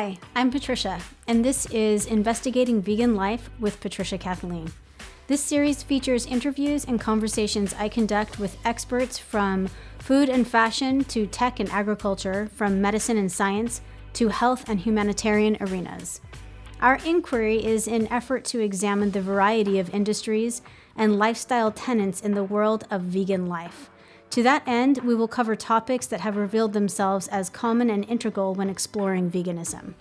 Hi, I'm Patricia, and this is Investigating Vegan Life with Patricia Kathleen. This series features interviews and conversations I conduct with experts from food and fashion to tech and agriculture, from medicine and science to health and humanitarian arenas. Our inquiry is an effort to examine the variety of industries and lifestyle tenets in the world of vegan life. To that end, we will cover topics that have revealed themselves as common and integral when exploring veganism.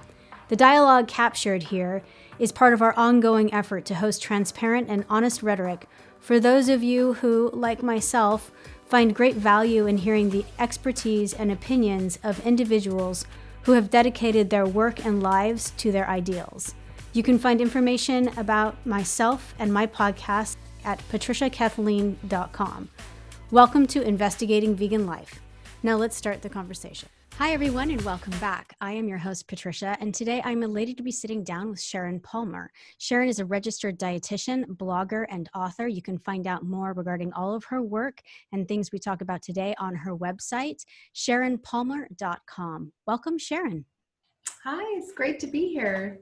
The dialogue captured here is part of our ongoing effort to host transparent and honest rhetoric for those of you who, like myself, find great value in hearing the expertise and opinions of individuals who have dedicated their work and lives to their ideals. You can find information about myself and my podcast at patriciakathleen.com. Welcome to Investigating Vegan Life. Now let's start the conversation. Hi, everyone, and welcome back. I am your host, Patricia, and today I'm elated to be sitting down with Sharon Palmer. Sharon is a registered dietitian, blogger, and author. You can find out more regarding all of her work and things we talk about today on her website, sharonpalmer.com. Welcome, Sharon. Hi, it's great to be here.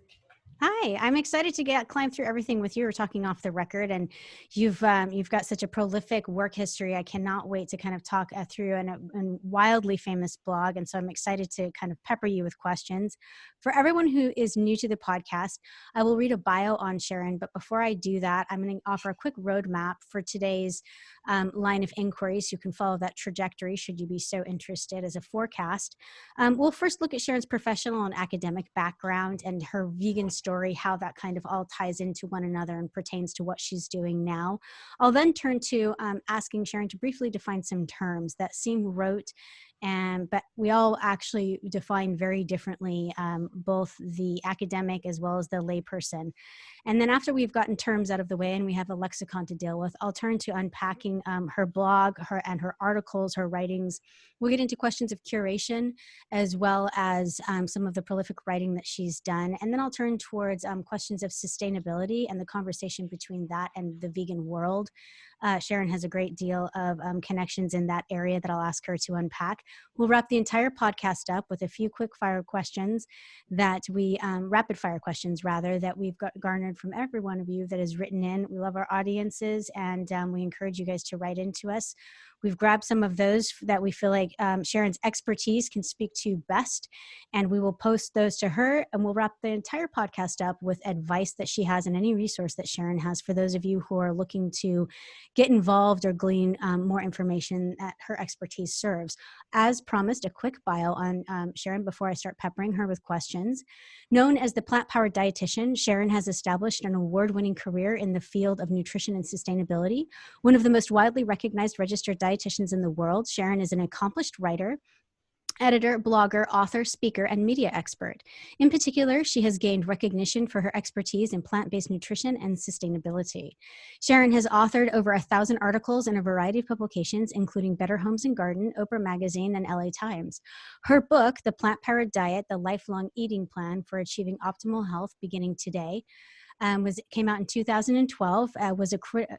Hi, I'm excited to climb through everything with you. We're talking off the record, and you've got such a prolific work history. I cannot wait to kind of talk through a wildly famous blog, and so I'm excited to kind of pepper you with questions. For everyone who is new to the podcast, I will read a bio on Sharon, but before I do that, I'm going to offer a quick roadmap for today's line of inquiry, so you can follow that trajectory should you be so interested as a forecast. We'll first look at Sharon's professional and academic background and her vegan story, how that kind of all ties into one another and pertains to what she's doing now. I'll then turn to asking Sharon to briefly define some terms that seem rote, but we all actually define very differently, both the academic as well as the layperson. And then after we've gotten terms out of the way and we have a lexicon to deal with, I'll turn to unpacking her blog, her articles, her writings. We'll get into questions of curation as well as some of the prolific writing that she's done. And then I'll turn towards questions of sustainability and the conversation between that and the vegan world. Sharon has a great deal of connections in that area that I'll ask her to unpack. We'll wrap the entire podcast up with a few quick fire questions that rapid fire questions rather, that we've garnered from every one of you that has written in. We love our audiences, and we encourage you guys to write into us. We've grabbed some of those that we feel like Sharon's expertise can speak to best, and we will post those to her, and we'll wrap the entire podcast up with advice that she has and any resource that Sharon has for those of you who are looking to get involved or glean more information that her expertise serves. As promised, a quick bio on Sharon before I start peppering her with questions. Known as the Plant-Powered Dietitian, Sharon has established an award-winning career in the field of nutrition and sustainability. One of the most widely recognized registered dietitians in the world, Sharon is an accomplished writer, editor, blogger, author, speaker, and media expert. In particular, she has gained recognition for her expertise in plant-based nutrition and sustainability. Sharon has authored over 1,000 articles in a variety of publications, including Better Homes and Garden, Oprah Magazine, and LA Times. Her book, The Plant-Powered Diet, The Lifelong Eating Plan for Achieving Optimal Health Beginning Today, came out in 2012, was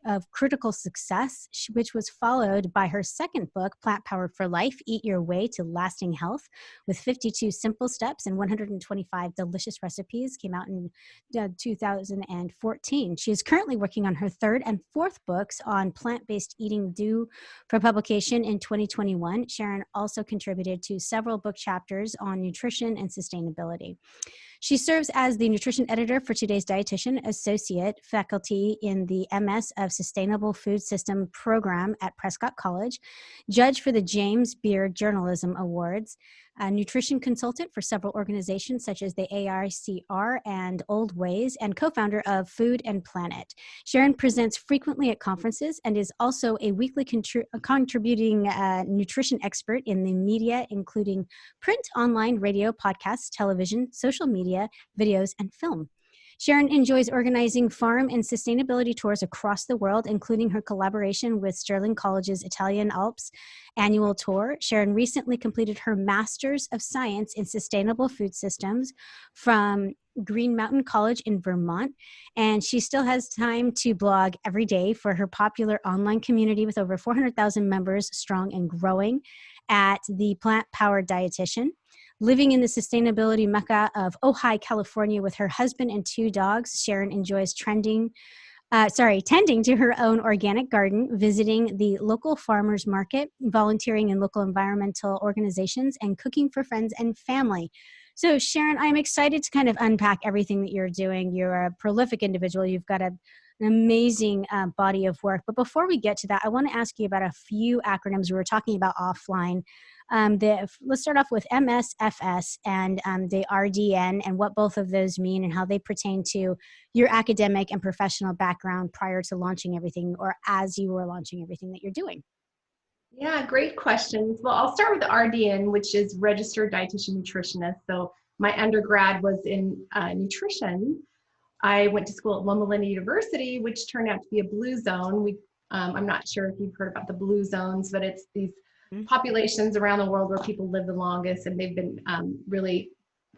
of critical success, which was followed by her second book, Plant-Powered for Life, Eat Your Way to Lasting Health, with 52 simple steps and 125 delicious recipes, came out in 2014. She is currently working on her third and fourth books on plant-based eating, due for publication in 2021. Sharon also contributed to several book chapters on nutrition and sustainability. She serves as the nutrition editor for Today's Dietitian, associate faculty in the MS of Sustainable Food System program at Prescott College, judge for the James Beard Journalism Awards, a nutrition consultant for several organizations such as the AICR and Old Ways, and co-founder of Food and Planet. Sharon presents frequently at conferences and is also a weekly contributing nutrition expert in the media, including print, online, radio, podcasts, television, social media, videos, and film. Sharon enjoys organizing farm and sustainability tours across the world, including her collaboration with Sterling College's Italian Alps annual tour. Sharon recently completed her Master's of Science in Sustainable Food Systems from Green Mountain College in Vermont, and she still has time to blog every day for her popular online community with over 400,000 members strong and growing at the Plant-Powered Dietitian. Living in the sustainability mecca of Ojai, California, with her husband and 2 dogs, Sharon enjoys tending to her own organic garden, visiting the local farmers market, volunteering in local environmental organizations, and cooking for friends and family. So, Sharon, I'm excited to kind of unpack everything that you're doing. You're a prolific individual. You've got an amazing body of work. But before we get to that, I want to ask you about a few acronyms we were talking about offline. Let's start off with MSFS and the RDN and what both of those mean and how they pertain to your academic and professional background prior to launching everything or as you were launching everything that you're doing. Yeah, great questions. Well, I'll start with the RDN, which is Registered Dietitian Nutritionist. So my undergrad was in nutrition. I went to school at Loma Linda University, which turned out to be a blue zone. I'm not sure if you've heard about the blue zones, but it's these populations around the world where people live the longest, and they've been really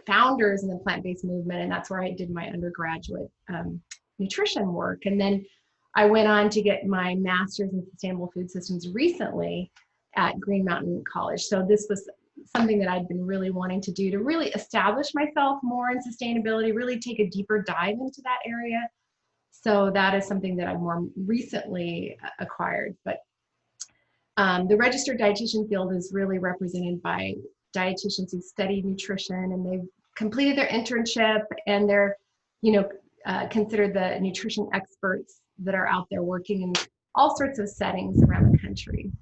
founders in the plant-based movement, and that's where I did my undergraduate nutrition work. And then I went on to get my master's in sustainable food systems recently at Green Mountain College. So this was something that I'd been really wanting to do to really establish myself more in sustainability, really take a deeper dive into that area. So that is something that I've more recently acquired. But the registered dietitian field is really represented by dietitians who study nutrition and they've completed their internship and they're, considered the nutrition experts that are out there working in all sorts of settings around the country.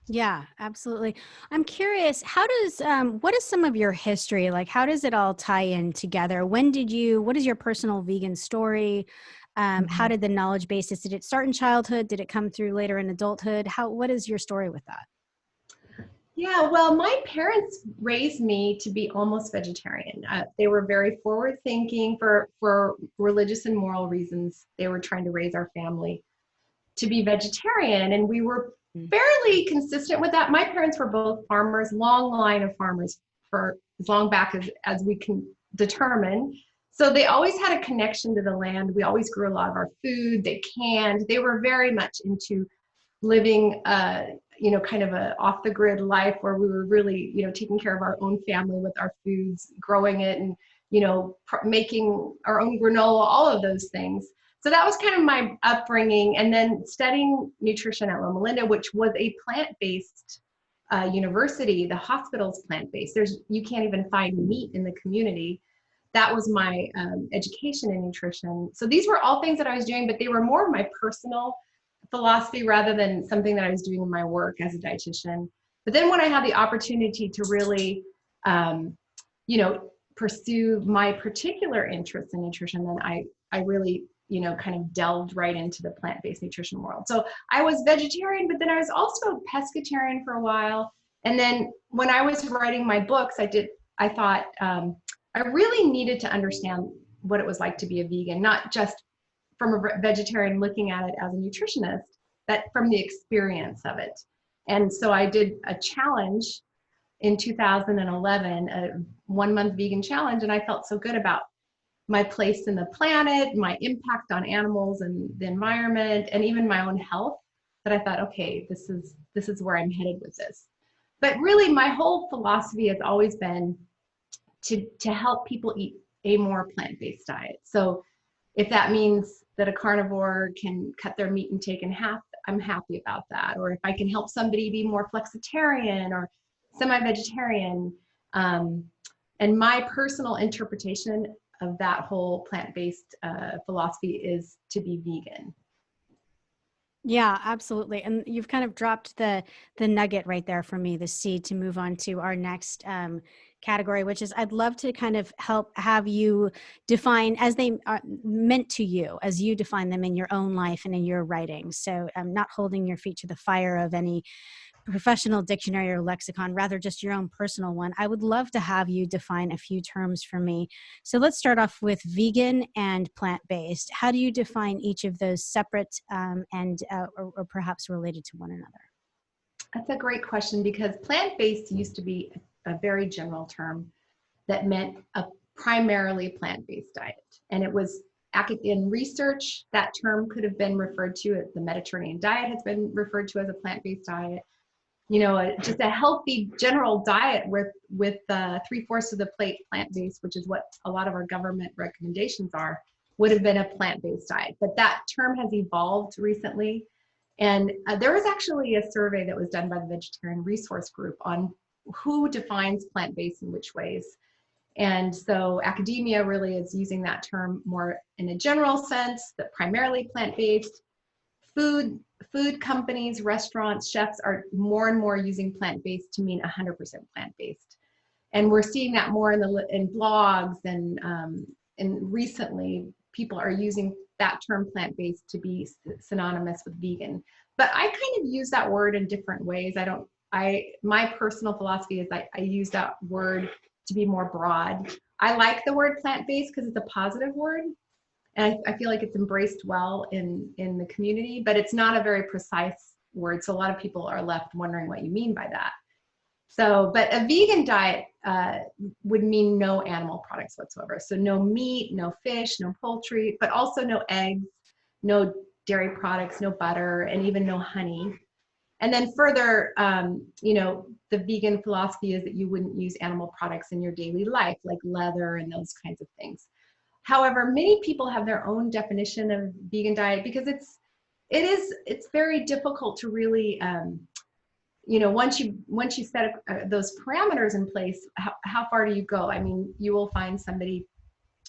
Yeah, absolutely. I'm curious, what is some of your history? Like, how does it all tie in together? What is your personal vegan story? How did the knowledge basis, did it start in childhood? Did it come through later in adulthood? What is your story with that? Yeah, well, my parents raised me to be almost vegetarian. They were very forward thinking for religious and moral reasons. They were trying to raise our family to be vegetarian, and we were fairly consistent with that. My parents were both farmers, long line of farmers for as long back as we can determine. So they always had a connection to the land. We always grew a lot of our food. They canned. They were very much into living kind of a off the grid life where we were really, taking care of our own family with our foods, growing it and, making our own granola, all of those things. So that was kind of my upbringing. And then studying nutrition at Loma Linda, which was a plant-based university. The hospital's plant-based. You can't even find meat in the community. That was my education in nutrition. So these were all things that I was doing, but they were more of my personal philosophy rather than something that I was doing in my work as a dietitian. But then when I had the opportunity to really, pursue my particular interest in nutrition, then I really, kind of delved right into the plant-based nutrition world. So I was vegetarian, but then I was also pescatarian for a while. And then when I was writing my books, I thought I really needed to understand what it was like to be a vegan, not just from a vegetarian looking at it as a nutritionist, but from the experience of it. And so I did a challenge in 2011, a 1-month vegan challenge, and I felt so good about my place in the planet, my impact on animals and the environment, and even my own health, that I thought, okay, this is where I'm headed with this. But really, my whole philosophy has always been to help people eat a more plant-based diet. So if that means that a carnivore can cut their meat intake in half, I'm happy about that. Or if I can help somebody be more flexitarian or semi-vegetarian. And my personal interpretation of that whole plant-based philosophy is to be vegan. Yeah, absolutely. And you've kind of dropped the nugget right there for me, the seed to move on to our next category, which is I'd love to kind of have you define as they are meant to you, as you define them in your own life and in your writing. So I'm not holding your feet to the fire of any professional dictionary or lexicon, rather just your own personal one. I would love to have you define a few terms for me. So let's start off with vegan and plant-based. How do you define each of those separate or perhaps related to one another? That's a great question because plant-based used to be a very general term that meant a primarily plant-based diet. And it was in research, that term could have been referred to as the Mediterranean diet has been referred to as a plant-based diet. just a healthy general diet with 3/4 of the plate plant-based, which is what a lot of our government recommendations are, would have been a plant-based diet. But that term has evolved recently. And there was actually a survey that was done by the Vegetarian Resource Group on who defines plant-based in which ways. And so academia really is using that term more in a general sense, that primarily plant-based. Food companies, restaurants, chefs are more and more using plant-based to mean 100% plant-based. And we're seeing that more in blogs, and recently people are using that term plant-based to be synonymous with vegan. But I kind of use that word in different ways. My personal philosophy is I use that word to be more broad. I like the word plant-based because it's a positive word. And I feel like it's embraced well in the community, but it's not a very precise word. So a lot of people are left wondering what you mean by that. So, but a vegan diet would mean no animal products whatsoever. So no meat, no fish, no poultry, but also no eggs, no dairy products, no butter, and even no honey. And then further, the vegan philosophy is that you wouldn't use animal products in your daily life, like leather and those kinds of things. However, many people have their own definition of vegan diet because it's very difficult to really, once you set those parameters in place, how far do you go? I mean, you will find somebody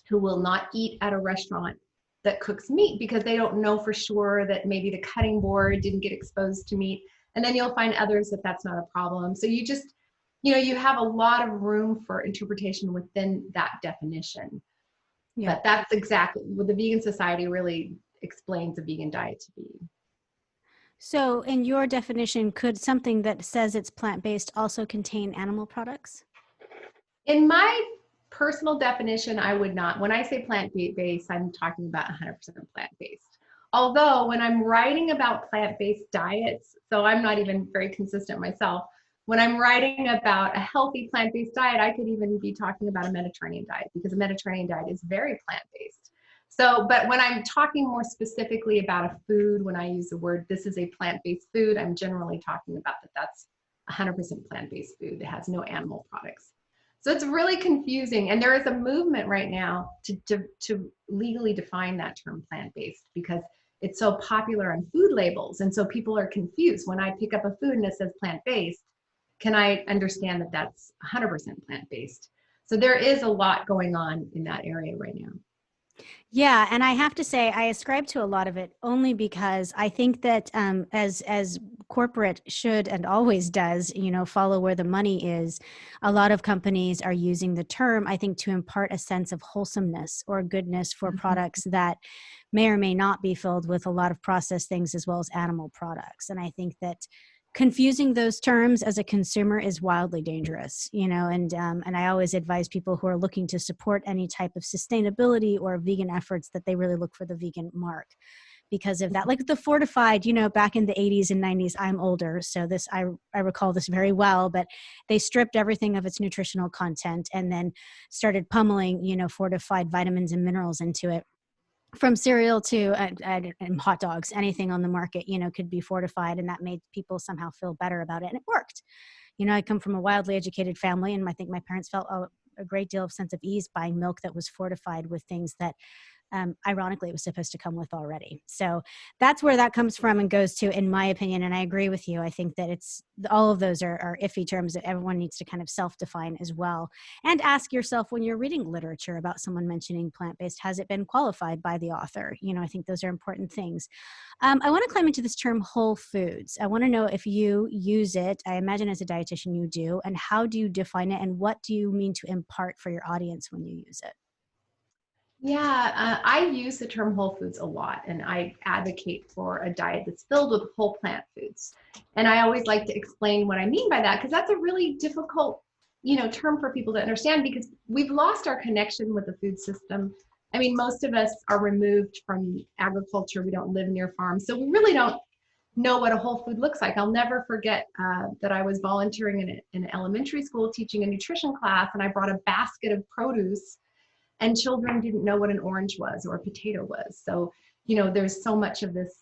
who will not eat at a restaurant that cooks meat because they don't know for sure that maybe the cutting board didn't get exposed to meat. And then you'll find others that that's not a problem. So you just, you have a lot of room for interpretation within that definition. Yeah. But that's exactly what the Vegan Society really explains a vegan diet to be. So in your definition, could something that says it's plant-based also contain animal products? In my personal definition, I would not. When I say plant-based, I'm talking about 100% plant-based. Although when I'm writing about plant-based diets, so I'm not even very consistent myself, when I'm writing about a healthy plant-based diet, I could even be talking about a Mediterranean diet because a Mediterranean diet is very plant-based. So, but when I'm talking more specifically about a food, when I use the word, this is a plant-based food, I'm generally talking about that's 100% plant-based food that has no animal products. So it's really confusing. And there is a movement right now to legally define that term plant-based because it's so popular on food labels. And so people are confused. When I pick up a food and it says plant-based, can I understand that that's 100% plant-based? So there is a lot going on in that area right now. Yeah, and I have to say I ascribe to a lot of it only because I think that as corporate should and always does, follow where the money is, a lot of companies are using the term, I think, to impart a sense of wholesomeness or goodness for products that may or may not be filled with a lot of processed things as well as animal products. And I think that confusing those terms as a consumer is wildly dangerous, and I always advise people who are looking to support any type of sustainability or vegan efforts that they really look for the vegan mark because of that. Like the fortified, back in the 80s and 90s, I'm older, so I recall this very well, but they stripped everything of its nutritional content and then started pummeling, fortified vitamins and minerals into it. From cereal to and hot dogs, anything on the market, could be fortified, and that made people somehow feel better about it. And it worked. I come from a wildly educated family, and I think my parents felt a great deal of sense of ease buying milk that was fortified with things that ironically it was supposed to come with already. So that's where that comes from and goes to, in my opinion. And I agree with you. I think that all of those are iffy terms that everyone needs to kind of self-define as well. And ask yourself when you're reading literature about someone mentioning plant-based, has it been qualified by the author? I think those are important things. I want to climb into this term whole foods. I want to know if you use it. I imagine as a dietitian you do. And how do you define it? And what do you mean to impart for your audience when you use it? Yeah, I use the term whole foods a lot, and I advocate for a diet that's filled with whole plant foods. And I always like to explain what I mean by that because that's a really difficult, term for people to understand because we've lost our connection with the food system. I mean, most of us are removed from agriculture. We don't live near farms, so we really don't know what a whole food looks like. I'll never forget that I was volunteering in an elementary school teaching a nutrition class, and I brought a basket of produce. And children didn't know what an orange was or a potato was. So, there's so much of this,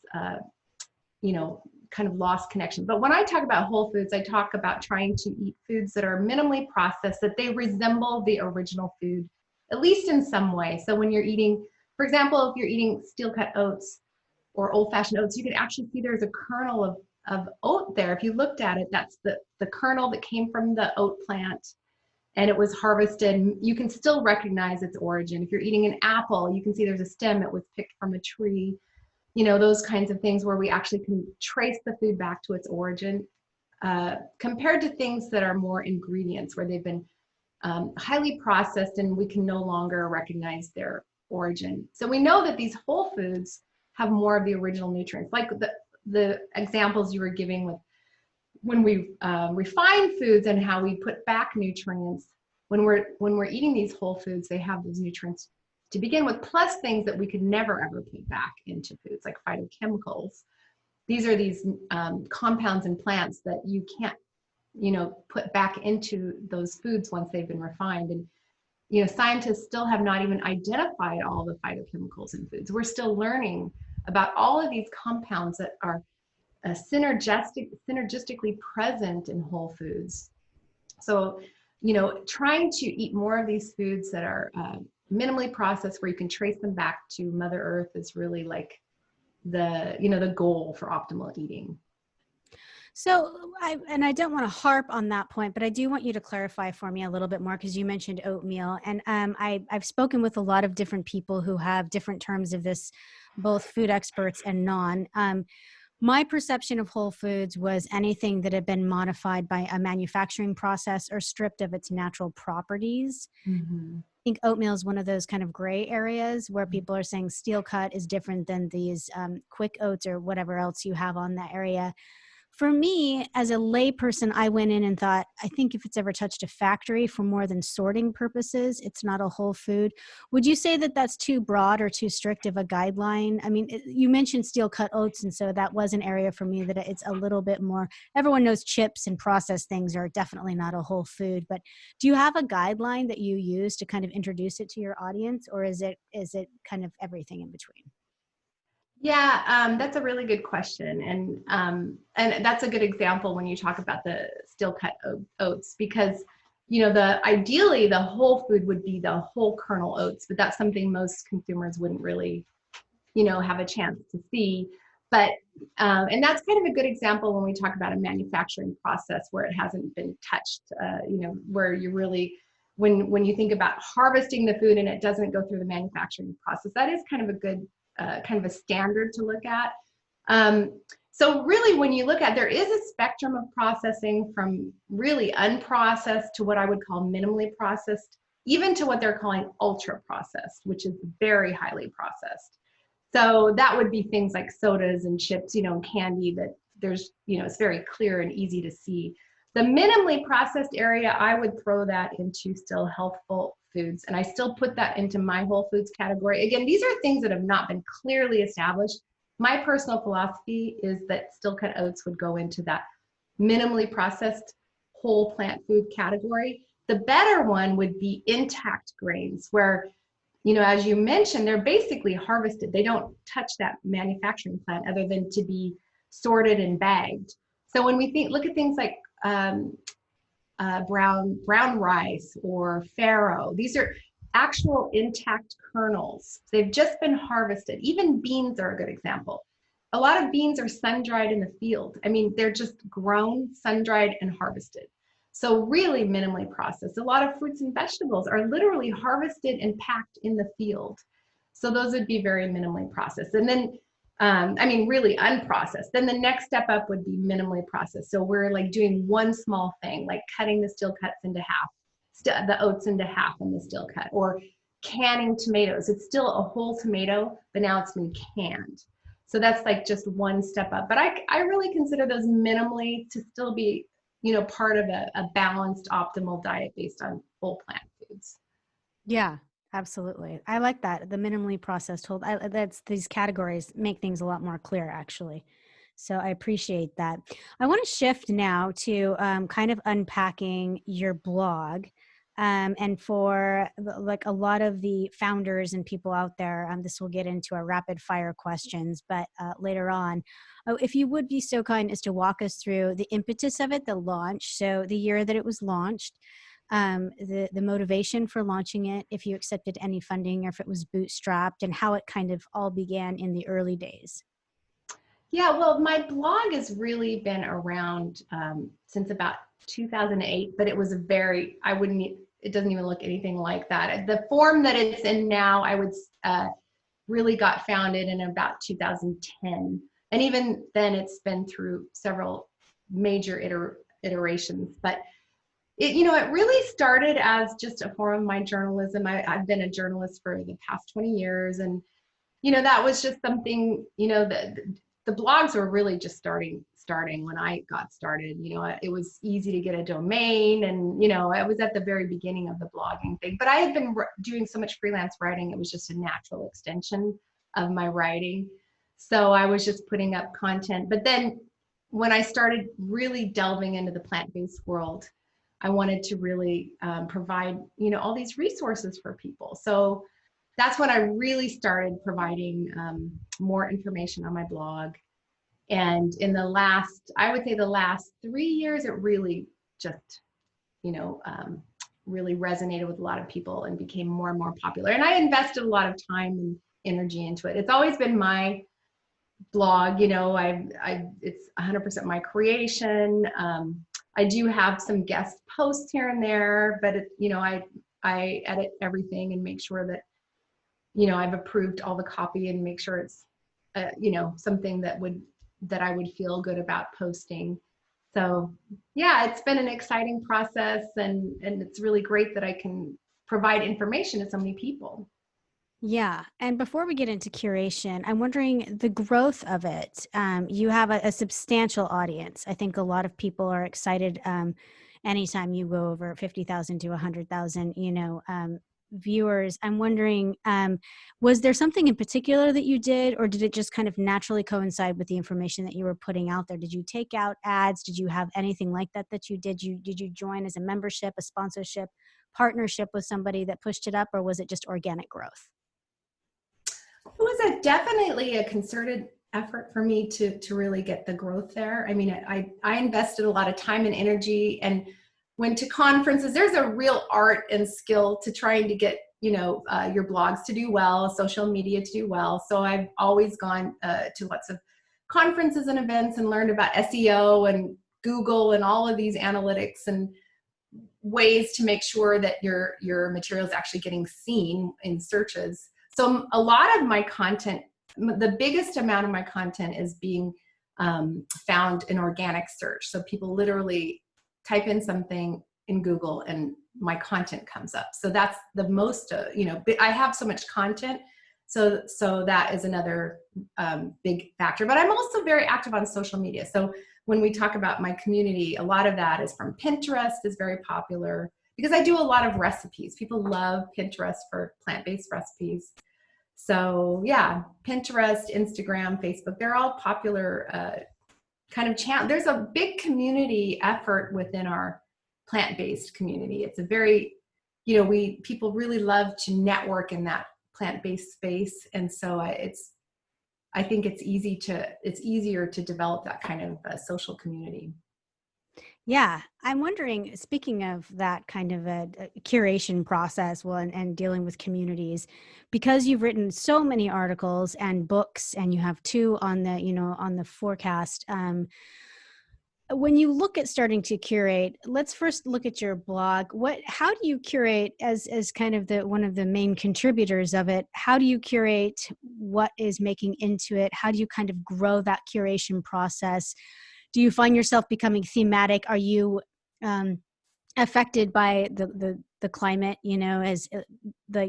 kind of lost connection. But when I talk about whole foods, I talk about trying to eat foods that are minimally processed, that they resemble the original food, at least in some way. So when you're eating, for example, if you're eating steel cut oats or old fashioned oats, you can actually see there's a kernel of oat there. If you looked at it, that's the kernel that came from the oat plant and it was harvested. You can still recognize its origin. If you're eating an apple, you can see there's a stem, it was picked from a tree. You know, those kinds of things where we actually can trace the food back to its origin, compared to things that are more ingredients where they've been highly processed and we can no longer recognize their origin. So we know that these whole foods have more of the original nutrients, like the examples you were giving with when we refine foods and how we put back nutrients. When we're eating these whole foods, they have those nutrients to begin with, plus things that we could never ever put back into foods, like phytochemicals. These are these compounds in plants that you can't, put back into those foods once they've been refined. And scientists still have not even identified all the phytochemicals in foods. We're still learning about all of these compounds that are synergistically present in whole foods. So, trying to eat more of these foods that are minimally processed, where you can trace them back to Mother Earth, is really like the goal for optimal eating. So I don't want to harp on that point, but I do want you to clarify for me a little bit more, because you mentioned oatmeal, and I've spoken with a lot of different people who have different terms of this, both food experts and non. My perception of whole foods was anything that had been modified by a manufacturing process or stripped of its natural properties. Mm-hmm. I think oatmeal is one of those kind of gray areas where people are saying steel cut is different than these quick oats or whatever else you have on that area. For me, as a layperson, I went in and thought, I think if it's ever touched a factory for more than sorting purposes, it's not a whole food. Would you say that that's too broad or too strict of a guideline? I mean, you mentioned steel cut oats, and so that was an area for me that it's a little bit more, everyone knows chips and processed things are definitely not a whole food, but do you have a guideline that you use to kind of introduce it to your audience, or is it kind of everything in between? Yeah, that's a really good question, and that's a good example when you talk about the steel cut oats, because ideally the whole food would be the whole kernel oats, but that's something most consumers wouldn't really have a chance to see. But and that's kind of a good example when we talk about a manufacturing process where it hasn't been touched. Where you really when you think about harvesting the food and it doesn't go through the manufacturing process, that is kind of a good kind of a standard to look at. So really, when you look at, there is a spectrum of processing from really unprocessed to what I would call minimally processed, even to what they're calling ultra processed, which is very highly processed. So that would be things like sodas and chips, and candy that there's, it's very clear and easy to see. The minimally processed area, I would throw that into still healthful foods. And I still put that into my whole foods category. Again, these are things that have not been clearly established. My personal philosophy is that steel cut oats would go into that minimally processed whole plant food category. The better one would be intact grains, where, as you mentioned, they're basically harvested. They don't touch that manufacturing plant other than to be sorted and bagged. So when we look at things like brown rice or farro, these are actual intact kernels. They've just been harvested. Even beans are a good example. A lot of beans are sun-dried in the field. I mean, they're just grown, sun-dried, and harvested. So really minimally processed. A lot of fruits and vegetables are literally harvested and packed in the field. So those would be very minimally processed. And then really unprocessed. Then the next step up would be minimally processed. So we're like doing one small thing, like cutting the steel cuts into half, the oats into half in the steel cut, or canning tomatoes. It's still a whole tomato, but now it's been canned. So that's like just one step up. But I really consider those minimally to still be, part of a balanced, optimal diet based on whole plant foods. Yeah. Absolutely. I like that. The minimally processed whole, that's these categories make things a lot more clear, actually. So I appreciate that. I want to shift now to kind of unpacking your blog. And for like a lot of the founders and people out there, this will get into our rapid fire questions, but later on, if you would be so kind as to walk us through the impetus of it, the launch, so the year that it was launched, the motivation for launching it, if you accepted any funding or if it was bootstrapped, and how it kind of all began in the early days. Yeah, well, my blog has really been around since about 2008, but it was a very, it doesn't even look anything like that. The form that it's in now, I would really got founded in about 2010. And even then it's been through several major iterations, but it really started as just a form of my journalism. I've been a journalist for the past 20 years. And, that was just something, the blogs were really just starting when I got started. It was easy to get a domain, and I was at the very beginning of the blogging thing, but I had been doing so much freelance writing, it was just a natural extension of my writing. So I was just putting up content. But then when I started really delving into the plant-based world, I wanted to really provide all these resources for people. So that's when I really started providing more information on my blog. And in I would say the last 3 years, it really just, really resonated with a lot of people and became more and more popular. And I invested a lot of time and energy into it. It's always been my blog, it's 100% my creation. I do have some guest posts here and there, but I edit everything and make sure that I've approved all the copy and make sure it's, something that I would feel good about posting. So yeah, it's been an exciting process, and it's really great that I can provide information to so many people. Yeah. And before we get into curation, I'm wondering the growth of it. You have a substantial audience. I think a lot of people are excited anytime you go over 50,000 to 100,000, viewers. I'm wondering, was there something in particular that you did, or did it just kind of naturally coincide with the information that you were putting out there? Did you take out ads? Did you have anything like that you did? Did you join as a membership, a sponsorship, partnership with somebody that pushed it up, or was it just organic growth? It was definitely a concerted effort for me to really get the growth there. I mean, I invested a lot of time and energy and went to conferences. There's a real art and skill to trying to get, your blogs to do well, social media to do well. So I've always gone to lots of conferences and events and learned about SEO and Google and all of these analytics and ways to make sure that your material is actually getting seen in searches. So a lot of my content, the biggest amount of my content is being found in organic search. So people literally type in something in Google and my content comes up. So that's the most, I have so much content. So that is another big factor. But I'm also very active on social media. So when we talk about my community, a lot of that is from Pinterest, is very popular because I do a lot of recipes. People love Pinterest for plant-based recipes. So yeah, Pinterest, Instagram, Facebook, they're all popular kind of channel. There's a big community effort within our plant-based community. It's a very, people really love to network in that plant-based space. And so I think it's easier to develop that kind of social community. Yeah, I'm wondering, speaking of that kind of a curation process, and dealing with communities, because you've written so many articles and books, and you have 2 on the forecast. When you look at starting to curate, let's first look at your blog. How do you curate as kind of one of the main contributors of it? How do you curate what is making into it? How do you kind of grow that curation process? Do you find yourself becoming thematic? Are you affected by the climate, as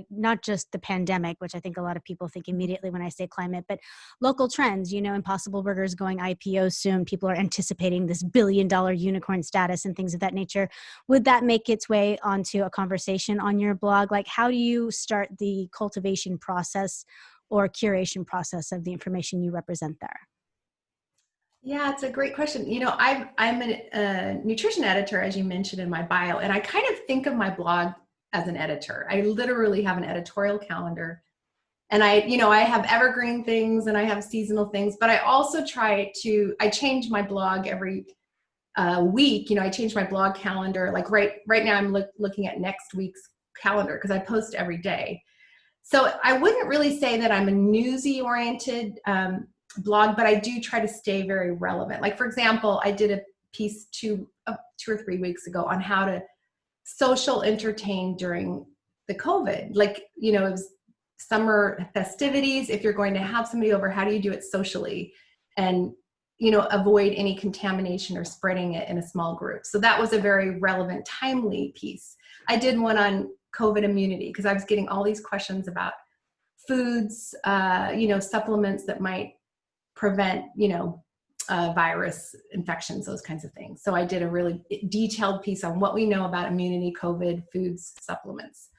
not just the pandemic, which I think a lot of people think immediately when I say climate, but local trends, Impossible Burgers going IPO soon. People are anticipating this billion-dollar unicorn status and things of that nature. Would that make its way onto a conversation on your blog? Like, how do you start the cultivation process or curation process of the information you represent there? Yeah, it's a great question. I'm a nutrition editor, as you mentioned in my bio, and I kind of think of my blog as an editor. I literally have an editorial calendar, and I have evergreen things and I have seasonal things, but I also I change my blog every week. I change my blog calendar. Like right now, I'm looking at next week's calendar because I post every day. So I wouldn't really say that I'm a newsy oriented blog, but I do try to stay very relevant. Like, for example, I did a piece 2 or 3 weeks ago on how to social entertain during the COVID. Like, it was summer festivities. If you're going to have somebody over, how do you do it socially? And, avoid any contamination or spreading it in a small group. So that was a very relevant, timely piece. I did one on COVID immunity because I was getting all these questions about foods, supplements that might prevent, virus infections, those kinds of things. So I did a really detailed piece on what we know about immunity, COVID, foods, supplements.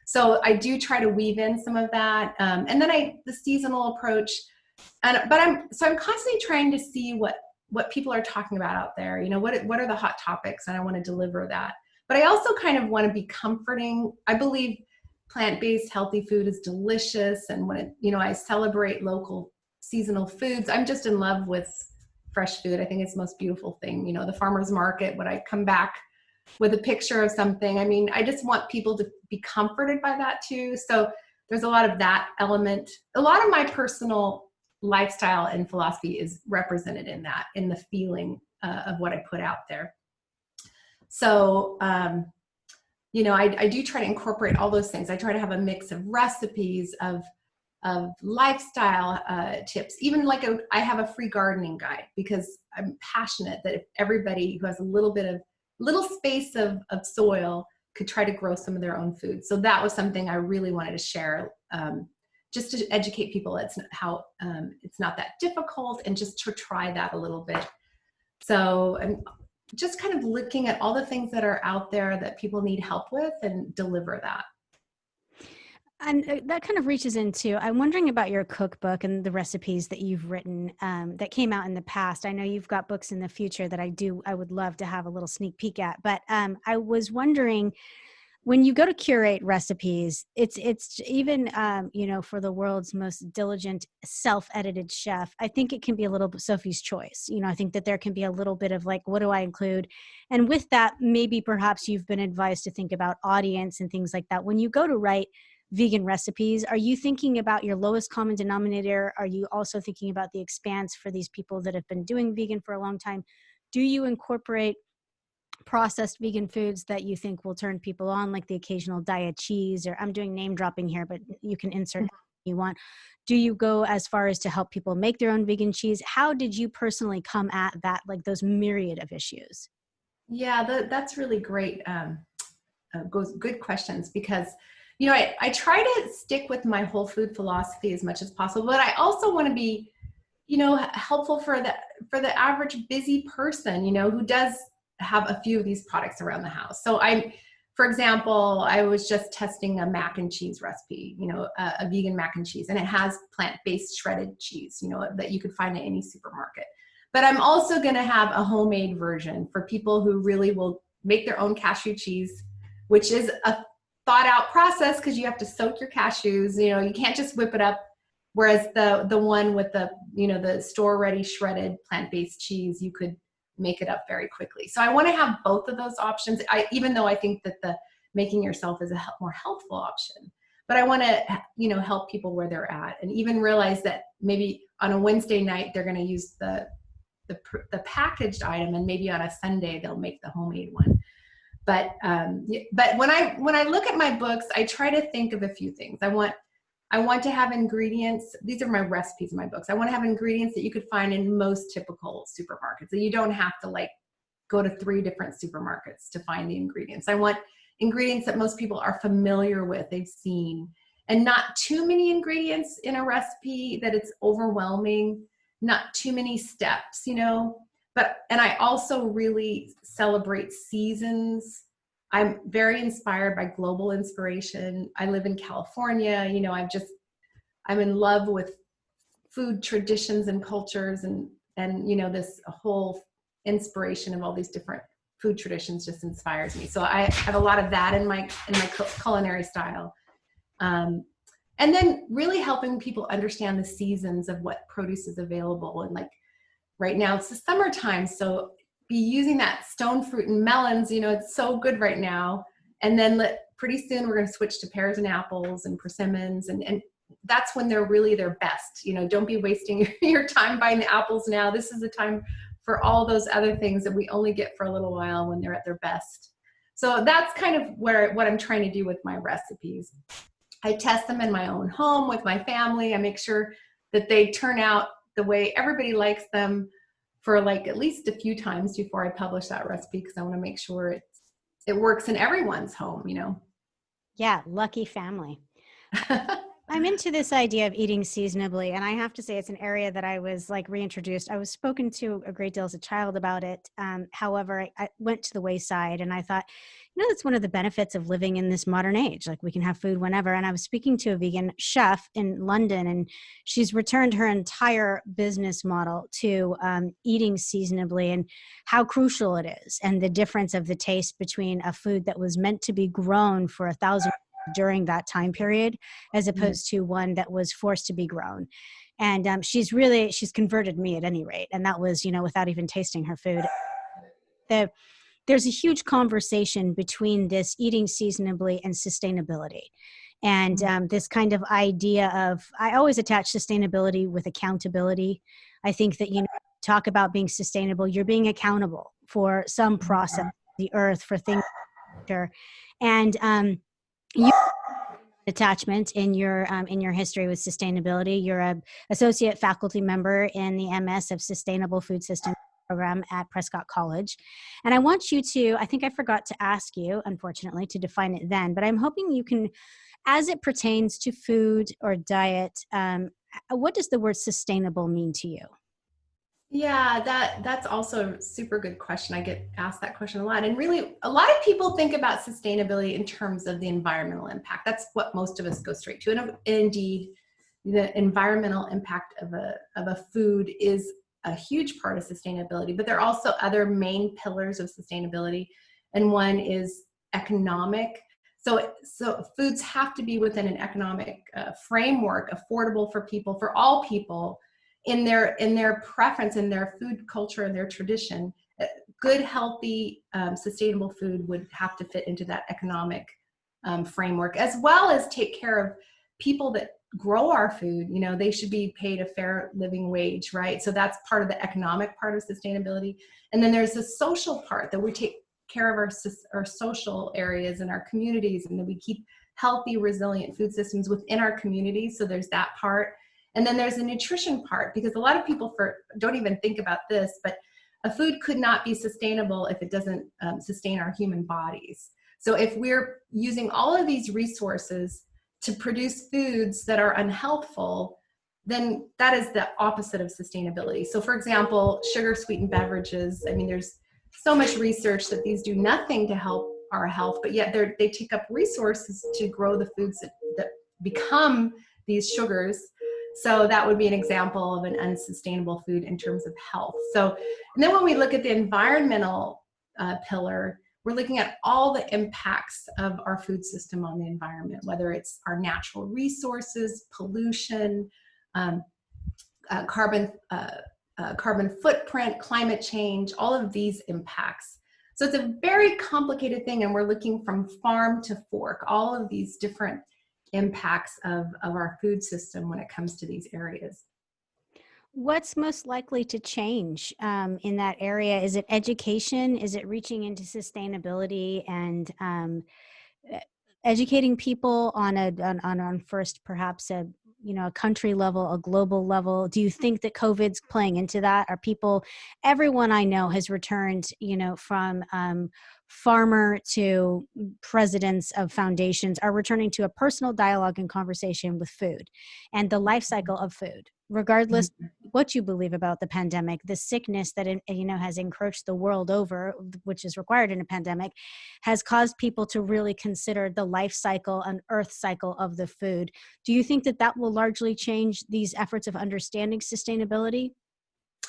So I do try to weave in some of that. And then the seasonal approach, but I'm constantly trying to see what people are talking about out there. What are the hot topics, and I want to deliver that. But I also kind of want to be comforting. I believe plant-based healthy food is delicious. And when I celebrate local seasonal foods, I'm just in love with fresh food. I think it's the most beautiful thing. The farmer's market, when I come back with a picture of something, I just want people to be comforted by that too. So there's a lot of that element. A lot of my personal lifestyle and philosophy is represented in the feeling of what I put out there. So, I do try to incorporate all those things. I try to have a mix of recipes, of lifestyle tips. Even I have a free gardening guide because I'm passionate that if everybody who has a little space of soil could try to grow some of their own food. So that was something I really wanted to share, just to educate people. It's not that difficult, and just to try that a little bit. So I'm just kind of looking at all the things that are out there that people need help with and deliver that. And that kind of reaches into, I'm wondering about your cookbook and the recipes that you've written that came out in the past. I know you've got books in the future that I would love to have a little sneak peek at. But I was wondering, when you go to curate recipes, it's even, for the world's most diligent self-edited chef, I think it can be a little bit Sophie's choice. I think that there can be a little bit of like, what do I include? And with that, maybe perhaps you've been advised to think about audience and things like that. When you go to write vegan recipes, are you thinking about your lowest common denominator? Are you also thinking about the expanse for these people that have been doing vegan for a long time? Do you incorporate processed vegan foods that you think will turn people on, like the occasional diet cheese? Or I'm doing name dropping here, but you can insert anything you want. Do you go as far as to help people make their own vegan cheese? How did you personally come at that, like those myriad of issues? Yeah, that's really great. Good questions, because I try to stick with my whole food philosophy as much as possible, but I also want to be, helpful for the average busy person, who does have a few of these products around the house. So for example, I was just testing a mac and cheese recipe, a vegan mac and cheese, and it has plant-based shredded cheese, that you could find at any supermarket. But I'm also going to have a homemade version for people who really will make their own cashew cheese, which is a thought out process because you have to soak your cashews. You can't just whip it up. Whereas the one with the store ready shredded plant-based cheese, you could make it up very quickly. So I want to have both of those options. Even though I think that the making yourself is a more helpful option, but I want to help people where they're at, and even realize that maybe on a Wednesday night they're going to use the packaged item, and maybe on a Sunday they'll make the homemade one. But when I look at my books, I try to think of a few things. I want to have ingredients. These are my recipes in my books. I want to have ingredients that you could find in most typical supermarkets, that you don't have to go to 3 different supermarkets to find the ingredients. I want ingredients that most people are familiar with, they've seen, and not too many ingredients in a recipe that it's overwhelming, not too many steps, and I also really celebrate seasons. I'm very inspired by global inspiration. I live in California. I'm in love with food traditions and cultures. And and this whole inspiration of all these different food traditions just inspires me. So I have a lot of that in my culinary style. And then really helping people understand the seasons of what produce is available. And like right now it's the summertime, so be using that stone fruit and melons, it's so good right now. And then pretty soon we're going to switch to pears and apples and persimmons, and that's when they're really their best. Don't be wasting your time buying the apples now. This is the time for all those other things that we only get for a little while when they're at their best. So that's kind of what I'm trying to do with my recipes. I test them in my own home with my family. I make sure that they turn out the way everybody likes them for like at least a few times before I publish that recipe, because I want to make sure it works in everyone's home, Yeah, lucky family. I'm into this idea of eating seasonably, and I have to say it's an area that I was like reintroduced. I was spoken to a great deal as a child about it. However, I went to the wayside, and I thought, that's one of the benefits of living in this modern age. Like, we can have food whenever. And I was speaking to a vegan chef in London, and she's returned her entire business model to eating seasonably, and how crucial it is, and the difference of the taste between a food that was meant to be grown for 1,000 during that time period, as opposed to one that was forced to be grown. And she's converted me at any rate. And that was, without even tasting her food. There's a huge conversation between this eating seasonably and sustainability. And this kind of idea of, I always attach sustainability with accountability. I think that, talk about being sustainable, you're being accountable for some process of the earth, for things. And you attachment in your history with sustainability. You're a associate faculty member in the MS of Sustainable Food Systems program at Prescott College. And I want you to, I think I forgot to ask you, unfortunately, to define it then, but I'm hoping you can, as it pertains to food or diet, what does the word sustainable mean to you? Yeah, that's also a super good question. I get asked that question a lot. And really, a lot of people think about sustainability in terms of the environmental impact. That's what most of us go straight to. And indeed, the environmental impact of a food is a huge part of sustainability. But there are also other main pillars of sustainability. And one is economic. So foods have to be within an economic framework, affordable for people, for all people, in their preference, in their food culture and their tradition. Good, healthy, sustainable food would have to fit into that economic framework, as well as take care of people that grow our food. They should be paid a fair living wage, right? So that's part of the economic part of sustainability. And then there's the social part, that we take care of our social areas and our communities, and that we keep healthy, resilient food systems within our communities. So there's that part. And then there's the nutrition part, because a lot of people don't even think about this, but a food could not be sustainable if it doesn't sustain our human bodies. So if we're using all of these resources to produce foods that are unhealthful, then that is the opposite of sustainability. So for example, sugar sweetened beverages, there's so much research that these do nothing to help our health, but yet they take up resources to grow the foods that become these sugars. So that would be an example of an unsustainable food in terms of health. So, and then when we look at the environmental pillar, we're looking at all the impacts of our food system on the environment, whether it's our natural resources, pollution, carbon footprint, climate change, all of these impacts. So it's a very complicated thing, and we're looking from farm to fork, all of these different impacts of our food system when it comes to these areas. What's most likely to change in that area? Is it education? Is it reaching into sustainability and educating people on first perhaps a country level, a global level? Do you think that COVID's playing into that? Everyone I know has returned, from farmer to presidents of foundations, are returning to a personal dialogue and conversation with food and the life cycle of food, regardless what you believe about the pandemic. The sickness that has encroached the world over, which is required in a pandemic, has caused people to really consider the life cycle and earth cycle of the food. Do you think that will largely change these efforts of understanding sustainability?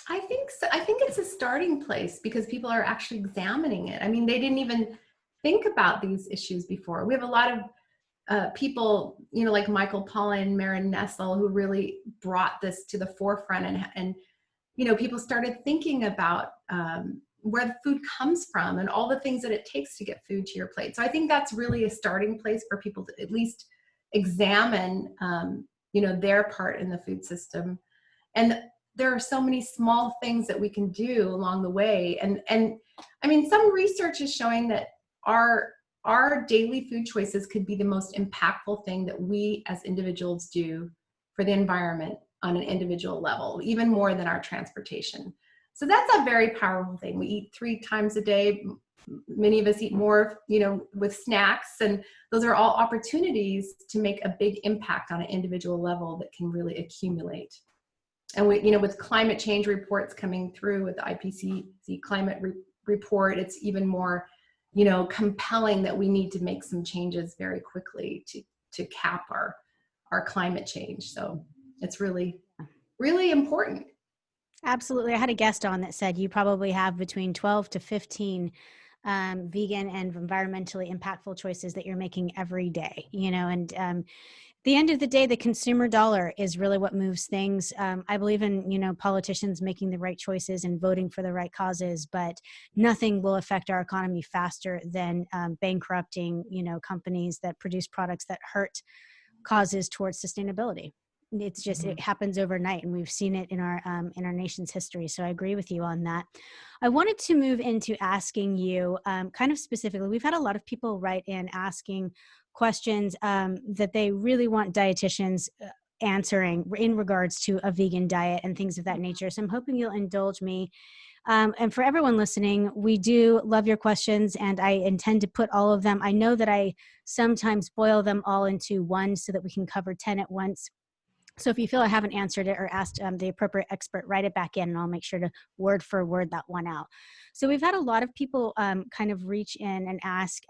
I think so. I think it's a starting place because people are actually examining it. I mean, they didn't even think about these issues before. We have a lot of people, like Michael Pollan, Marin Nessel, who really brought this to the forefront, and people started thinking about where the food comes from and all the things that it takes to get food to your plate. So I think that's really a starting place for people to at least examine, their part in the food system. And there are so many small things that we can do along the way. And I mean, some research is showing that our daily food choices could be the most impactful thing that we as individuals do for the environment on an individual level, even more than our transportation. So that's a very powerful thing. We eat 3 times a day. Many of us eat more, with snacks, and those are all opportunities to make a big impact on an individual level that can really accumulate. And with climate change reports coming through with the IPCC climate report, it's even more, compelling that we need to make some changes very quickly to cap our climate change. So it's really, really important. Absolutely. I had a guest on that said you probably have between 12 to 15 vegan and environmentally impactful choices that you're making every day, and the end of the day, the consumer dollar is really what moves things. I believe in, politicians making the right choices and voting for the right causes, but nothing will affect our economy faster than bankrupting, companies that produce products that hurt causes towards sustainability. It's just, it happens overnight, and we've seen it in our nation's history. So I agree with you on that. I wanted to move into asking you kind of specifically, we've had a lot of people write in asking questions that they really want dietitians answering in regards to a vegan diet and things of that nature. So I'm hoping you'll indulge me. And for everyone listening, we do love your questions, and I intend to put all of them. I know that I sometimes boil them all into one so that we can cover 10 at once. So if you feel I haven't answered it or asked the appropriate expert, write it back in, and I'll make sure to word for word that one out. So we've had a lot of people kind of reach in and ask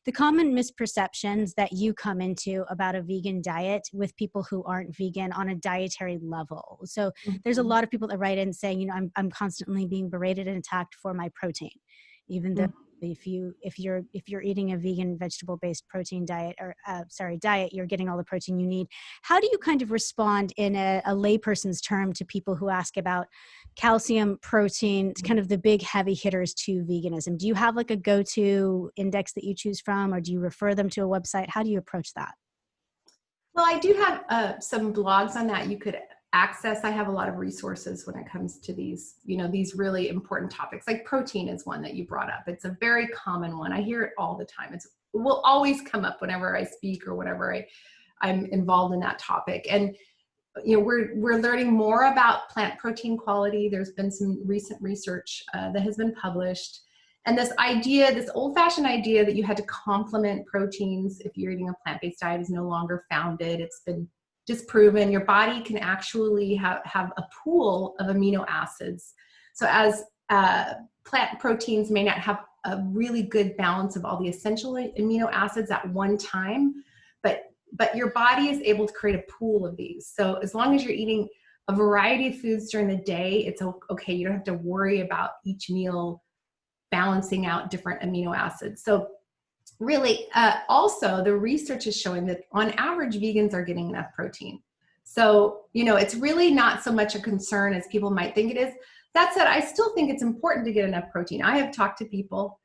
the common misperceptions that you come into about a vegan diet with people who aren't vegan on a dietary level. So there's a lot of people that write in saying, I'm constantly being berated and attacked for my protein, even though if you're eating a vegan vegetable based protein diet diet, you're getting all the protein you need. How do you kind of respond in a layperson's term to people who ask about calcium, protein, kind of the big heavy hitters to veganism? Do you have like a go-to index that you choose from, or do you refer them to a website? How do you approach that? Well, I do have some blogs on that you could access. I have a lot of resources when it comes to these, these really important topics. Like protein is one that you brought up. It's a very common one. I hear it all the time. It will always come up whenever I speak or whenever I'm involved in that topic. And we're learning more about plant protein quality. There's been some recent research that has been published. And this old-fashioned idea that you had to complement proteins if you're eating a plant-based diet is no longer founded. It's been disproven. Your body can actually have a pool of amino acids. So as plant proteins may not have a really good balance of all the essential amino acids at one time, but your body is able to create a pool of these. So as long as you're eating a variety of foods during the day, it's okay. You don't have to worry about each meal balancing out different amino acids. So really, also the research is showing that on average, vegans are getting enough protein. So, it's really not so much a concern as people might think it is. That said, I still think it's important to get enough protein. I have talked to people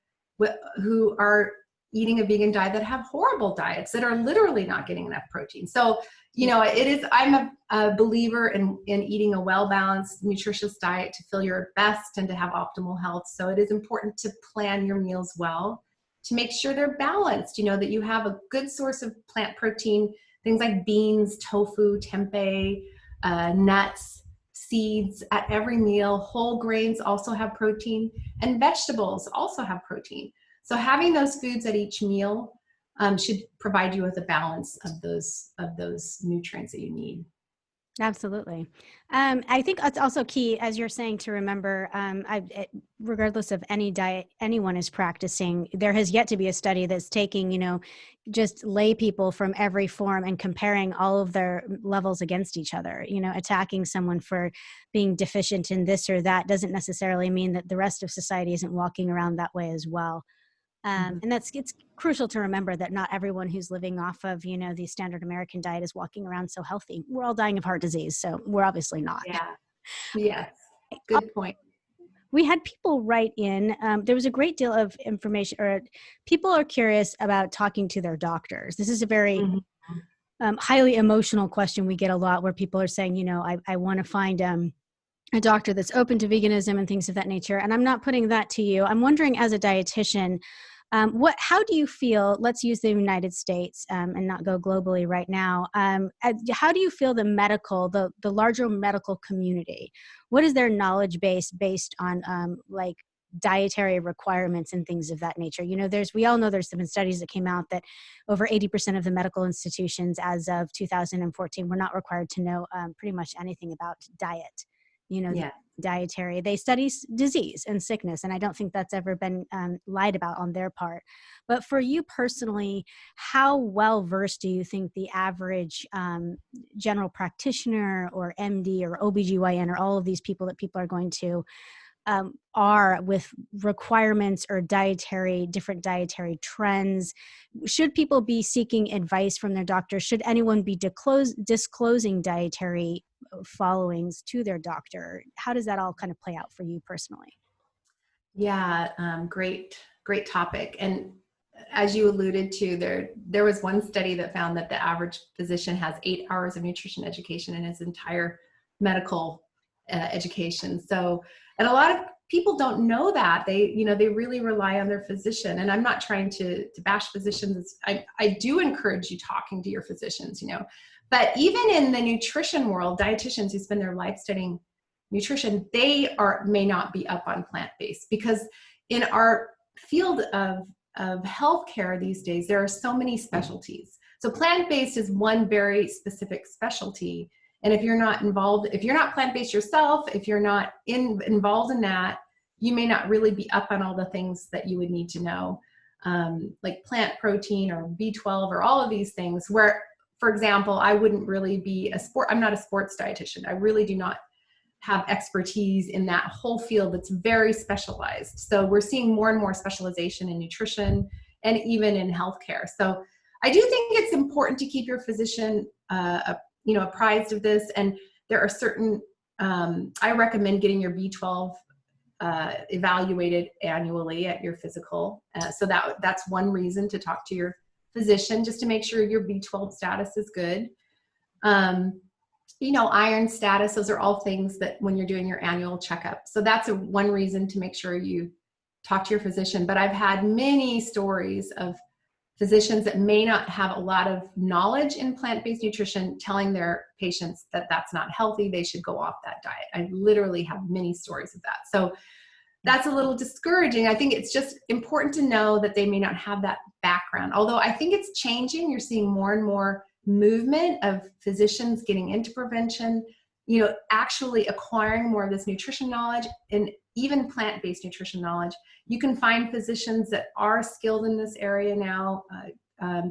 who are eating a vegan diet that have horrible diets that are literally not getting enough protein. So, I'm a believer in eating a well-balanced, nutritious diet to feel your best and to have optimal health. So it is important to plan your meals well, to make sure they're balanced, that you have a good source of plant protein, things like beans, tofu, tempeh, nuts, seeds at every meal. Whole grains also have protein, and vegetables also have protein. So having those foods at each meal should provide you with a balance of those nutrients that you need. Absolutely. I think it's also key, as you're saying, to remember, regardless of any diet anyone is practicing, there has yet to be a study that's taking, just lay people from every form and comparing all of their levels against each other. Attacking someone for being deficient in this or that doesn't necessarily mean that the rest of society isn't walking around that way as well. Mhm. And it's crucial to remember that not everyone who's living off of, the standard American diet is walking around so healthy. We're all dying of heart disease, so we're obviously not. Yeah. Yes. Good point. We had people write in. There was a great deal of information, or people are curious about talking to their doctors. This is a very Mhm. highly emotional question we get a lot, where people are saying, I want to find a doctor that's open to veganism and things of that nature. And I'm not putting that to you. I'm wondering, as a dietitian, how do you feel? Let's use the United States and not go globally right now. How do you feel the larger medical community? What is their knowledge base based on like dietary requirements and things of that nature? We all know there's been studies that came out that over 80% of the medical institutions as of 2014 were not required to know pretty much anything about diet. The Yeah. dietary. They study disease and sickness, and I don't think that's ever been lied about on their part. But for you personally, how well versed do you think the average general practitioner or MD or OBGYN or all of these people that people are going to are with requirements or different dietary trends? Should people be seeking advice from their doctor? Should anyone be disclosing dietary followings to their doctor? How does that all kind of play out for you personally? Yeah. Great topic. And as you alluded to, there was one study that found that the average physician has 8 hours of nutrition education in his entire medical education. So, and a lot of people don't know that. They really rely on their physician. And I'm not trying to bash physicians. I do encourage you talking to your physicians, but even in the nutrition world, dietitians who spend their life studying nutrition, may not be up on plant-based, because in our field of healthcare these days, there are so many specialties. So plant-based is one very specific specialty. And if you're not plant-based yourself, if you're not involved in that, you may not really be up on all the things that you would need to know, like plant protein or B12 or all of these things, where, for example, I wouldn't really be I'm not a sports dietitian. I really do not have expertise in that whole field that's very specialized. So we're seeing more and more specialization in nutrition and even in healthcare. So I do think it's important to keep your physician apprised of this. And there are certain, I recommend getting your B12 evaluated annually at your physical. So that's one reason to talk to your physician, just to make sure your B12 status is good. Iron status, those are all things that when you're doing your annual checkup. So that's one reason to make sure you talk to your physician. But I've had many stories of physicians that may not have a lot of knowledge in plant-based nutrition telling their patients that that's not healthy, they should go off that diet. I literally have many stories of that. So that's a little discouraging. I think it's just important to know that they may not have that background. Although I think it's changing. You're seeing more and more movement of physicians getting into prevention, actually acquiring more of this nutrition knowledge, and even plant-based nutrition knowledge. You can find physicians that are skilled in this area now.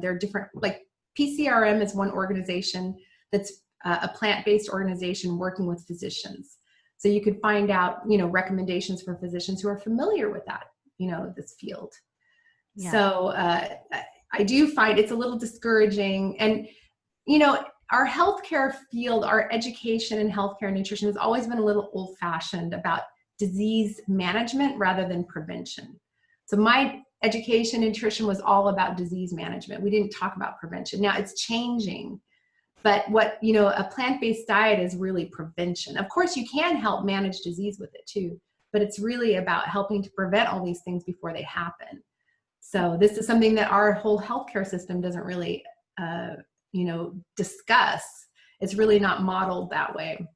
There are different, like PCRM is one organization that's a plant-based organization working with physicians. So you could find out, recommendations for physicians who are familiar with that, this field. Yeah. So I do find it's a little discouraging. And, our healthcare field, our education in healthcare and nutrition has always been a little old-fashioned about disease management rather than prevention. So my education in nutrition was all about disease management. We didn't talk about prevention. Now it's changing. But what, a plant-based diet is really prevention. Of course, you can help manage disease with it too, but it's really about helping to prevent all these things before they happen. So this is something that our whole healthcare system doesn't really, discuss. It's really not modeled that way.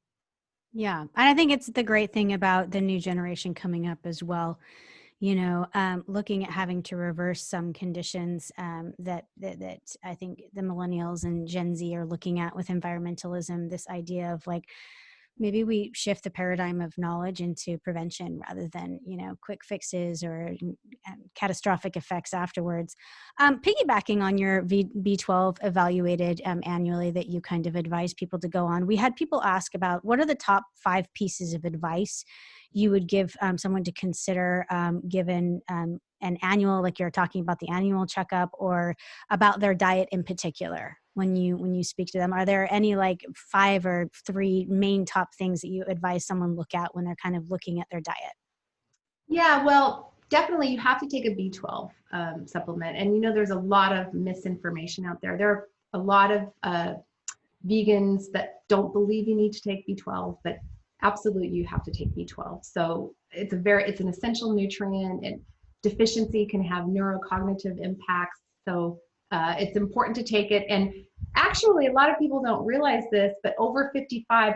Yeah. And I think it's the great thing about the new generation coming up as well. looking at having to reverse some conditions that I think the millennials and Gen Z are looking at with environmentalism, this idea of like, maybe we shift the paradigm of knowledge into prevention rather than, quick fixes or catastrophic effects afterwards. Piggybacking on your B12 evaluated annually that you kind of advise people to go on, we had people ask about what are the top 5 pieces of advice you would give someone to consider given an annual, like you're talking about the annual checkup, or about their diet in particular. When you speak to them, are there any like 5 or 3 main top things that you advise someone look at when they're kind of looking at their diet? Yeah, well, definitely you have to take a B12 supplement. And there's a lot of misinformation out there. There are a lot of vegans that don't believe you need to take B12, but absolutely you have to take B12. So it's an essential nutrient, and deficiency can have neurocognitive impacts. So it's important to take it. And actually, a lot of people don't realize this, but over 55,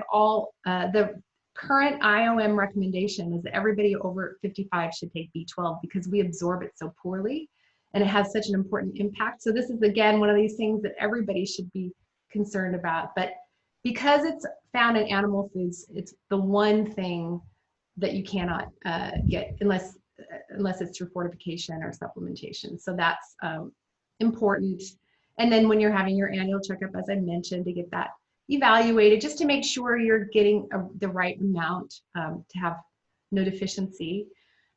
the current IOM recommendation is that everybody over 55 should take B12 because we absorb it so poorly and it has such an important impact. So this is, again, one of these things that everybody should be concerned about. But because it's found in animal foods, it's the one thing that you cannot get unless it's through fortification or supplementation. So that's important. And then when you're having your annual checkup, as I mentioned, to get that evaluated, just to make sure you're getting the right amount to have no deficiency.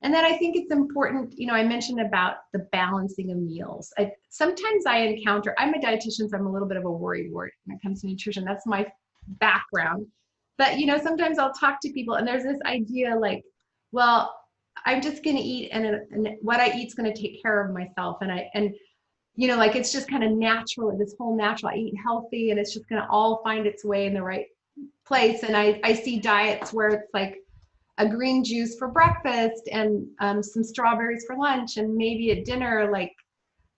And then I think it's important, I mentioned about the balancing of meals. Sometimes I encounter, I'm a dietitian, so I'm a little bit of a worry wart when it comes to nutrition. That's my background. But, sometimes I'll talk to people and there's this idea like, well, I'm just going to eat and what I eat is going to take care of myself. And like it's just kind of natural, this whole natural, I eat healthy and it's just going to all find its way in the right place. And I see diets where it's like a green juice for breakfast and some strawberries for lunch and maybe at dinner, like,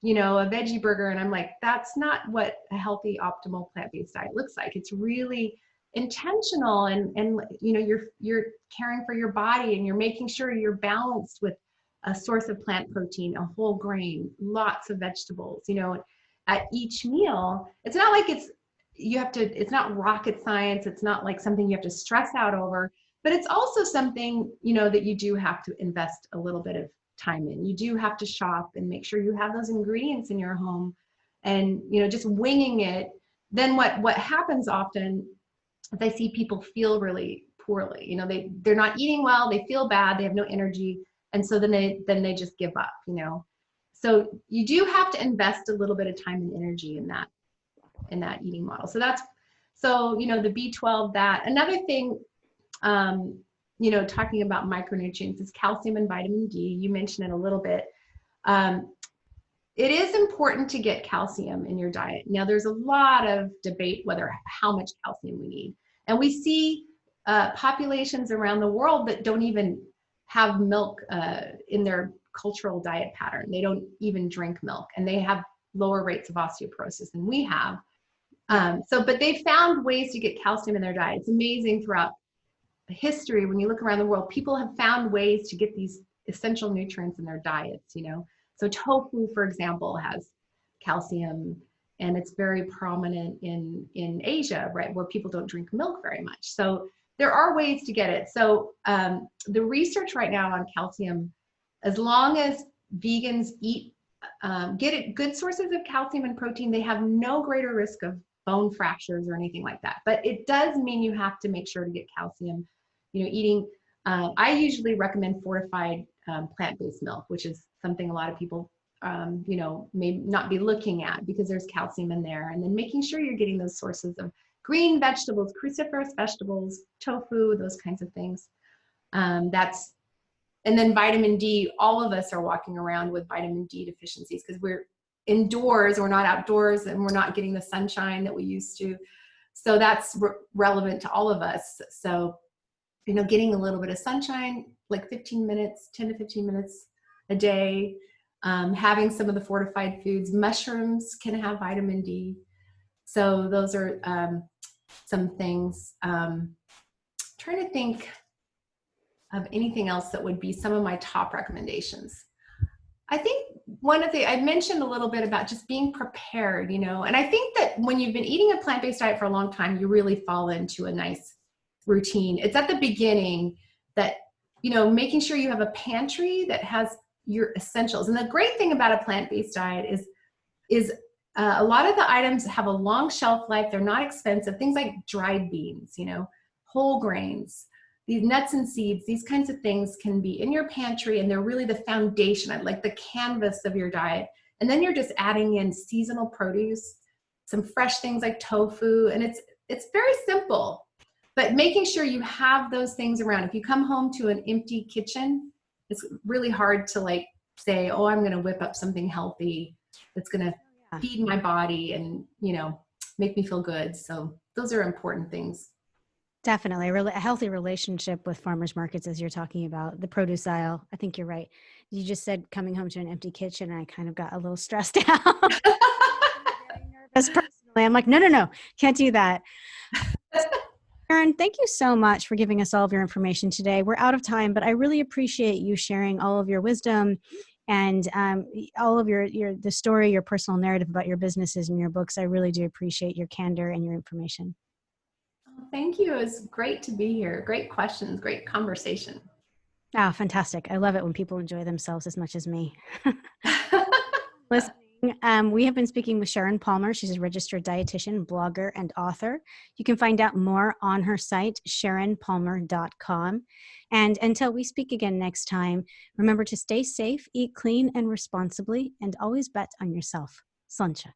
a veggie burger. And I'm like, that's not what a healthy, optimal plant-based diet looks like. It's really intentional and you're caring for your body and you're making sure you're balanced with a source of plant protein, a whole grain, lots of vegetables, at each meal. It's not like it's not rocket science. It's not like something you have to stress out over, but it's also something, that you do have to invest a little bit of time in. You do have to shop and make sure you have those ingredients in your home and, just winging it. Then what happens often is I see people feel really poorly. They're not eating well, they feel bad, they have no energy. And so then they just give up, So you do have to invest a little bit of time and energy in that eating model. So the B12, that. Another thing, talking about micronutrients is calcium and vitamin D. You mentioned it a little bit. It is important to get calcium in your diet. Now, there's a lot of debate how much calcium we need. And we see populations around the world that don't even have milk in their cultural diet pattern. They don't even drink milk, and they have lower rates of osteoporosis than we have. But they've found ways to get calcium in their diet. It's amazing throughout history, when you look around the world, people have found ways to get these essential nutrients in their diets, So tofu, for example, has calcium, and it's very prominent in Asia, right, where people don't drink milk very much. So there are ways to get it. So the research right now on calcium, as long as vegans get good sources of calcium and protein, they have no greater risk of bone fractures or anything like that. But it does mean you have to make sure to get calcium, eating. I usually recommend fortified plant-based milk, which is something a lot of people, may not be looking at because there's calcium in there. And then making sure you're getting those sources of green vegetables, cruciferous vegetables, tofu, those kinds of things. And then vitamin D, all of us are walking around with vitamin D deficiencies because we're indoors, we're not outdoors, and we're not getting the sunshine that we used to. So that's relevant to all of us. So, getting a little bit of sunshine, like 15 minutes, 10 to 15 minutes a day, having some of the fortified foods. Mushrooms can have vitamin D. So those are some things. Trying to think. of anything else that would be some of my top recommendations. I think one of the, I mentioned a little bit about just being prepared, and I think that when you've been eating a plant-based diet for a long time, you really fall into a nice routine. It's at the beginning that, making sure you have a pantry that has your essentials. And the great thing about a plant-based diet is a lot of the items have a long shelf life. They're not expensive. Things like dried beans, whole grains, these nuts and seeds, these kinds of things can be in your pantry, and they're really the foundation, like the canvas of your diet. And then you're just adding in seasonal produce, some fresh things like tofu, and it's very simple. But making sure you have those things around. If you come home to an empty kitchen, it's really hard to say, oh, I'm going to whip up something healthy that's going to feed my body and, make me feel good. So those are important things. Definitely. A healthy relationship with farmers markets, as you're talking about, the produce aisle. I think you're right. You just said coming home to an empty kitchen, and I kind of got a little stressed out. I'm very nervous personally. I'm like, no, can't do that. Sharon, thank you so much for giving us all of your information today. We're out of time, but I really appreciate you sharing all of your wisdom and all of the story, your personal narrative about your businesses and your books. I really do appreciate your candor and your information. Thank you. It was great to be here. Great questions, great conversation. Oh, fantastic. I love it when people enjoy themselves as much as me. Listening, we have been speaking with Sharon Palmer. She's a registered dietitian, blogger, and author. You can find out more on her site, sharonpalmer.com. And until we speak again next time, remember to stay safe, eat clean and responsibly, and always bet on yourself. Sláinte.